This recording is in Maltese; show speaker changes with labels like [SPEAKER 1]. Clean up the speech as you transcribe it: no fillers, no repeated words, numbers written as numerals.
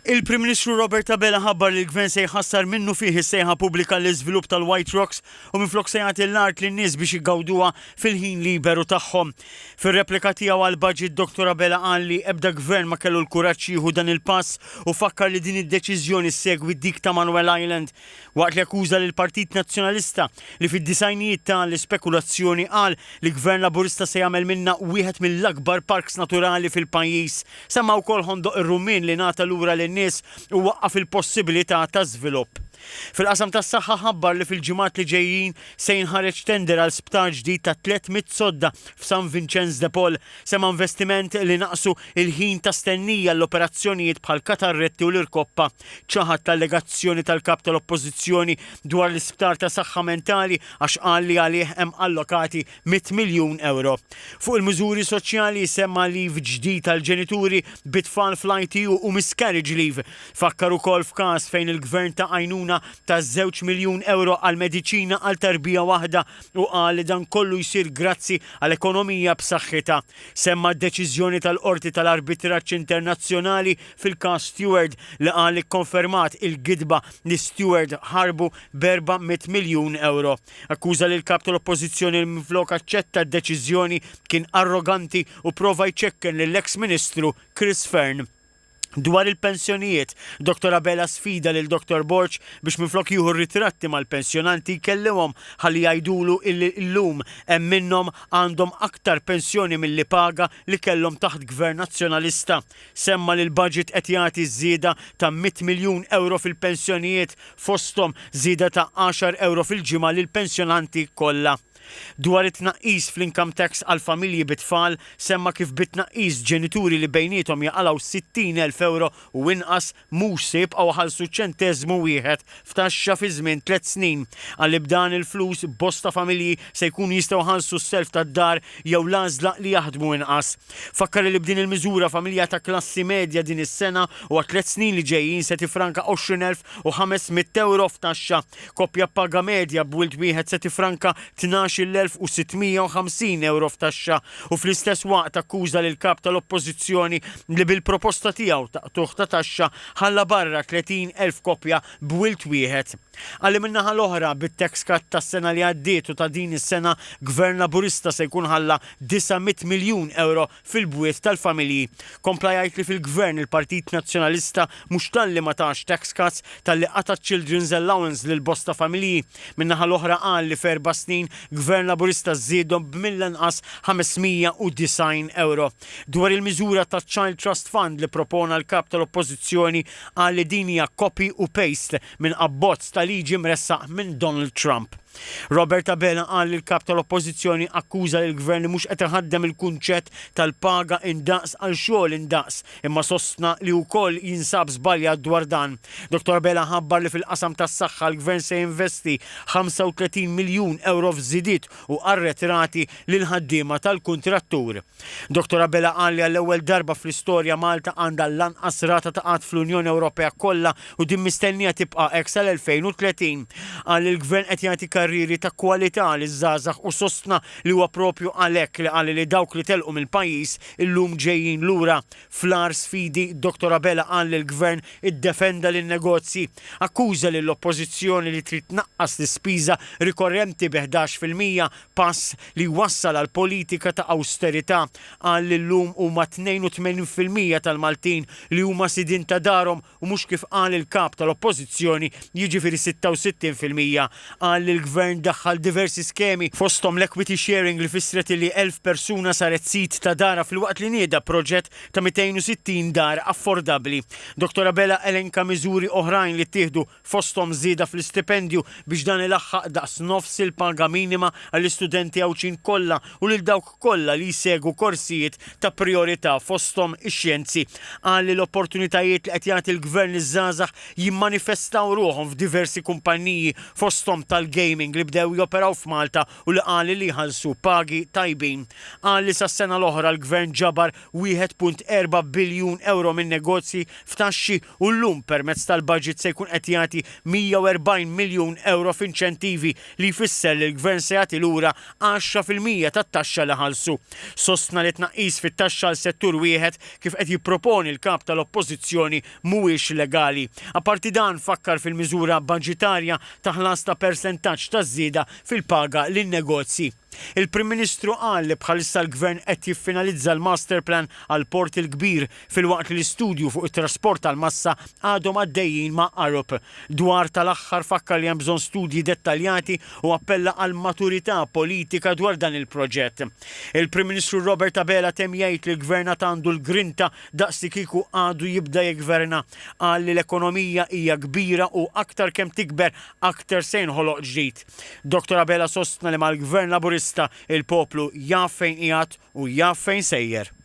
[SPEAKER 1] Il-Prim Ministru Robert Abela ħabbar li l-Gvern se jħassar minnu fih is-sejħa pubblika l-iżvilupp tal-White Rocks u minflok se jagħti l-art lin-nies biex jiggawduha fil-ħin liberu tagħhom. Fir-replika tiegħu għall-Baġit Dr. Abela qal li ebda gvern ma kellu l-kuraġġ jieħu dan il-pass u fakkar li din id-deċiżjoni segwi dik ta' Manuel Island waqt li akkuża lill Partit Nazzjonalista li fid-disajnijiet tal-spekulazzjoni qal li Gvern Laburista se jagħmel minnha wieħed mill-akbar parks naturali fil-pajjiż. Semma wkoll ħondoq ir-rumin li ngħata lura lin-nies u waqqaf il-possibilità ta' żvilupp. Fil-qasam tas-saħħa ħabbar li fil-ġimgħat li ġejjin se jinħareġ tender għal sptar ġdid ta' 300 sodda f'San Vincenz de Paul sema investiment li naqsu il-ħin ta' stennija l-operazzjonijiet bħal katarretti u l-irkoppa. ċaħat tal-legazzjoni tal-kap tal-oppożizzjoni dwar l-isptar ta' saħħa mentali għax qal li għalih hemm allokati 100 miljun euro. Fuq il-miżuri soċjali semma liv ġdid tal-ġenituri bit-tfal fl-ITU u miscarriage leave. Fakkar ukoll f'każ fejn il-gvern ta' għajnuna ta' 2 miljun euro għal mediċina għal tarbija waħda u qal li dan kollu jsir grazzi għal ekonomija b'saħħitha. Semma d-deċiżjoni tal-Qorti tal-Arbitraġġ Internazzjonali fil-każ Stewart li qal li konfermat il-gidba li Stewart ħarbu b'400 miljun euro. Akkuża li l-kap tal-Oppożizzjoni minflok aċċetta d-deċiżjoni kien arroganti u prova jċekken lill-eks Ministru Chris Fern. Dwar il-pensjonijiet, Dr. Abela sfida lil Dr. Borch biex minflok jieħu ritratti mal-pensjonanti jkellimhom ħalli jgħidulu illum hemm minnhom għandhom aktar pensjoni milli paga li kellhom taħt Gvern Nazzjonalista. Semma li l-budget qed jagħti żieda ta' 100 miljun euro fil-pensjonijiet fosthom żieda ta' 10 euro fil-ġimgħa lill-pensjonanti kollha. Dwar it-tnaqqis fl-income tax għal familji bit-tfal semma kif bit-tnaqqis ġenituri li bejnietom jaqalaw 60,000 euro u inqas mhux se jibqgħu ħallsu ċenteżmu wieħed f'taxxa fi żmien 3 snin. Għalli b'dan il-flus bosta familji se jkunu jistgħu ħallsu s-self tad-dar jew l-għażla li jaħdmu inqas. Fakkar li b'din il-miżura familja ta' klassi medja din is-sena u għat 3 snin li ġejjin se tifranka 20,500 euro f'taxxa. Koppja paga medja b'wild wieħed se tifranka 12,650 euro f'taxxa u fl-istess waqt akkuża lil kap tal-Oppożizzjoni li bil-proposta tiegħu ta' tuħ ta' taxxa ħalla barra 30,000 koppja b'wild wieħed. Għalli min-naħa l-oħra bit-tax cut tas-sena li għaddiet u ta' din is-sena Gvern Laburista se jkun ħalla 900 miljun euro fil-bwiet tal-familji. Kompla jgħid li fil-Gvern il-Partit Nazzjonalista mhux talli ma tax tax cuts talli qata' Children's Allowance lil bosta familji. Min-naħa l-oħra qal li f'4 snin Gvern Laburista żiedhom b'mill-inqas 590 euro. Dwar il-miżura ta' Child Trust Fund li propona l-kap tal-Oppożizzjoni qal li din hija copy u paste minn abbozz ta' liġi mressaq minn Donald Trump. Robert Abela qal li l-kap tal-Oppożizzjoni akkuża li l-Gvern mhux qed iħaddem il-kunċett tal-paga indaqs għal xogħol indaqs imma sostna li wkoll jinsab żbaljat dwar dan. Dr. Abela ħabbar li fil-qasam tas-saħħa l-Gvern se jinvesti 35 miljun euro f'żidiet u qarret rati lil ħaddiema tal-kuntrattur. Dr. Abela qal li għall-ewwel darba fl-istorja Malta għandha l-anqas rata ta' qatt fl-Unjoni Ewropea kollha u din mistennija tibqa' hekk sal-2030. Qal li l-Gvern qed jagħti karriri ta' kwalità li żgħażagħ u sostna li huwa propju għalhekk li qal li dawk li telqu mill-pajjiż illum ġejjin lura. Fl-ar sfidi Dr. Abela qal li l-Gvern iddefenda lin-negozji. Akkuża lill oppożizzjoni li trid tnaqqas l-ispiża rikorrenti bi 11% pass li wassal għal politika ta' awsterità. Qal li llum huma 82% tal-Maltin li huma sidin ta' darhom u mhux kif qal il-kap tal-Oppożizzjoni jiġifieri 66%. Qal li l-Gvern daħħal diversi skemi fosthom l-equity sharing li fissret li 1000 persuna saret sit ta' dara fil-waqt li nieda proġett ta' 260 dar affordabbli. Dr. Abela elenka miżuri oħrajn li ttieħdu fosthom żieda fl-istipendju biex dan ilaħħaq daqs nofs il-paga minima għall-istudenti għawċin kollha u lil dawk kollha li jsegwu korsijiet ta' priorità fosthom ix-xjenzi. Qal li l-opportunitajiet li qed jagħti l-Gvern iż-żgħażagħ jimmanifestaw ruhom f'diversi kumpanniji fosthom tal-gaming streaming li bdew joperaw f'Malta u li qal li jħallsu pagi tajbin. Qal li sas-sena l-oħra l-Gvern ġabar 1.4 biljun euro minn negozji f'taxxi u llum permezz tal-budget se jkun qed jagħti 140 miljun euro f'inċentivi li jfisser li l-Gvern se jagħti lura 10% tat-taxxa li ħallsu. Sostna li tnaqqis fit-taxxa għal settur wieħed kif qed jipproponi l-kap tal-Oppożizzjoni mhuwiex legali. Apparti dan fakkar fil-miżura budġetarja ta' ħlas ta' persentaġġ ta' żieda fil-paga lin-negozji. Il-Prim Ministru qal li bħalissa l-Gvern qed jiffinalizza l-Master Plan għal port il-kbir filwaqt li l-istudju fuq it-trasport tal-massa għadhom għaddejjin ma' Arup. Dwar tal-aħħar fakkar li hemm bżonn studji dettaljati u appella għal maturità politika dwar dan il-proġett. Il-Prim Ministru Robert Abela temm jgħid li l-Gvern għandu l-grinta daqs li kieku għadu jibda jigverna. Qal li l-ekonomija hija kbira u aktar kemm tikber aktar se jinħoloq ġdid. Dr. Abela sostna li mal-Gvern Laburista il-poplu jaf fejn qiegħed u jaf fejn sejjer.